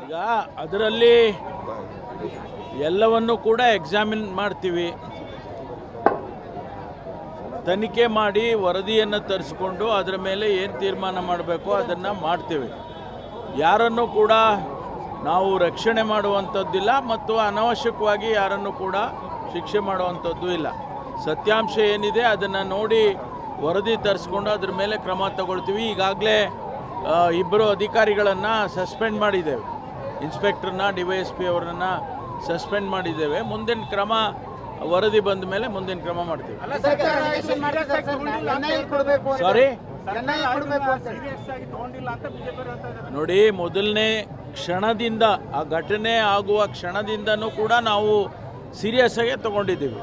ಈಗ ಅದರಲ್ಲಿ ಎಲ್ಲವನ್ನು ಕೂಡ ಎಕ್ಸಾಮಿನ್ ಮಾಡ್ತೀವಿ, ತನಿಖೆ ಮಾಡಿ ವರದಿಯನ್ನು ತರಿಸ್ಕೊಂಡು ಅದರ ಮೇಲೆ ಏನು ತೀರ್ಮಾನ ಮಾಡಬೇಕು ಅದನ್ನು ಮಾಡ್ತೀವಿ. ಯಾರನ್ನು ಕೂಡ ನಾವು ರಕ್ಷಣೆ ಮಾಡುವಂಥದ್ದಿಲ್ಲ ಮತ್ತು ಅನವಶ್ಯಕವಾಗಿ ಯಾರನ್ನು ಕೂಡ ಶಿಕ್ಷೆ ಮಾಡುವಂಥದ್ದು ಇಲ್ಲ. ಸತ್ಯಾಂಶ ಏನಿದೆ ಅದನ್ನು ನೋಡಿ ವರದಿ ತರಿಸ್ಕೊಂಡು ಅದ್ರ ಮೇಲೆ ಕ್ರಮ ತಗೊಳ್ತೀವಿ. ಈಗಾಗಲೇ ಇಬ್ಬರು ಅಧಿಕಾರಿಗಳನ್ನು ಸಸ್ಪೆಂಡ್ ಮಾಡಿದ್ದೇವೆ, ಇನ್ಸ್ಪೆಕ್ಟರ್ನ DYSP ಅವರನ್ನು ಸಸ್ಪೆಂಡ್ ಮಾಡಿದ್ದೇವೆ. ಮುಂದಿನ ಕ್ರಮ ವರದಿ ಬಂದ ಮೇಲೆ ಮುಂದಿನ ಕ್ರಮ ಮಾಡ್ತೀವಿ. ಸಾರಿ ನೋಡಿ, ಮೊದಲನೇ ಕ್ಷಣದಿಂದ ಆ ಘಟನೆ ಆಗುವ ಕ್ಷಣದಿಂದನೂ ಕೂಡ ನಾವು ಸೀರಿಯಸ್ ಆಗಿ ತಗೊಂಡಿದ್ದೀವಿ.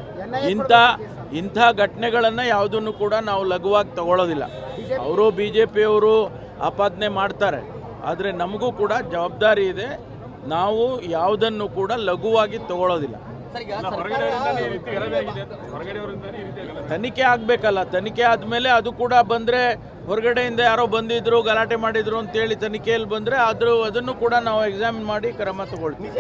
ಇಂಥ ಘಟನೆಗಳನ್ನು ಯಾವುದನ್ನು ಕೂಡ ನಾವು ಲಘುವಾಗಿ ತಗೊಳ್ಳೋದಿಲ್ಲ. ಅವರು BJP ಅವರು ಆಪಾದನೆ ಮಾಡ್ತಾರೆ, ಆದರೆ ನಮಗೂ ಕೂಡ ಜವಾಬ್ದಾರಿ ಇದೆ. ನಾವು ಯಾವುದನ್ನು ಕೂಡ ಲಘುವಾಗಿ ತಗೊಳ್ಳೋದಿಲ್ಲ. ತನಿಖೆ ಆಗಬೇಕಲ್ಲ, ತನಿಖೆ ಆದಮೇಲೆ ಅದು ಕೂಡ ಬಂದರೆ, ಹೊರಗಡೆಯಿಂದ ಯಾರೋ ಬಂದಿದ್ರು ಗಲಾಟೆ ಮಾಡಿದ್ರು ಅಂತೇಳಿ ತನಿಖೆಯಲ್ಲಿ ಬಂದರೆ ಅದನ್ನು ಕೂಡ ನಾವು ಎಕ್ಸಾಮಿನ್ ಮಾಡಿ ಕ್ರಮ ತಗೊಳ್ತೀವಿ.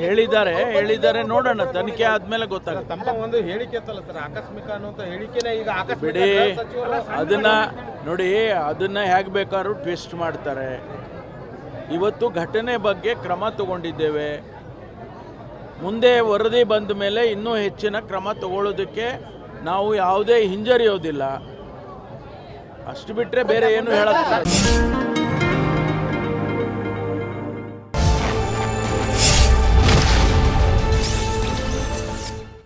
ಹೇಳಿದ್ದಾರೆ ನೋಡೋಣ, ತನಿಖೆ ಆದಮೇಲೆ ಗೊತ್ತಾಗುತ್ತೆ. ತಮ್ಮ ಒಂದು ಹೇಳಿಕೆ ಆಕಸ್ಮಿಕ ಅನ್ನುವಂಥ ಹೇಳಿಕೆನೇ ಈಗ ಬಿಡಿ, ಅದನ್ನು ನೋಡಿ, ಅದನ್ನು ಹೇಗೆ ಬೇಕಾದ್ರೂ ಟ್ವಿಸ್ಟ್ ಮಾಡ್ತಾರೆ. ಇವತ್ತು ಘಟನೆ ಬಗ್ಗೆ ಕ್ರಮ ತಗೊಂಡಿದ್ದೇವೆ. ಮುಂದೆ ವರದಿ ಬಂದ ಮೇಲೆ ಇನ್ನೂ ಹೆಚ್ಚಿನ ಕ್ರಮ ತಗೊಳ್ಳೋದಕ್ಕೆ ನಾವು ಯಾವುದೇ ಹಿಂಜರಿಯೋದಿಲ್ಲ. ಅಷ್ಟು ಬಿಟ್ಟರೆ ಬೇರೆ ಏನು ಹೇಳೋದು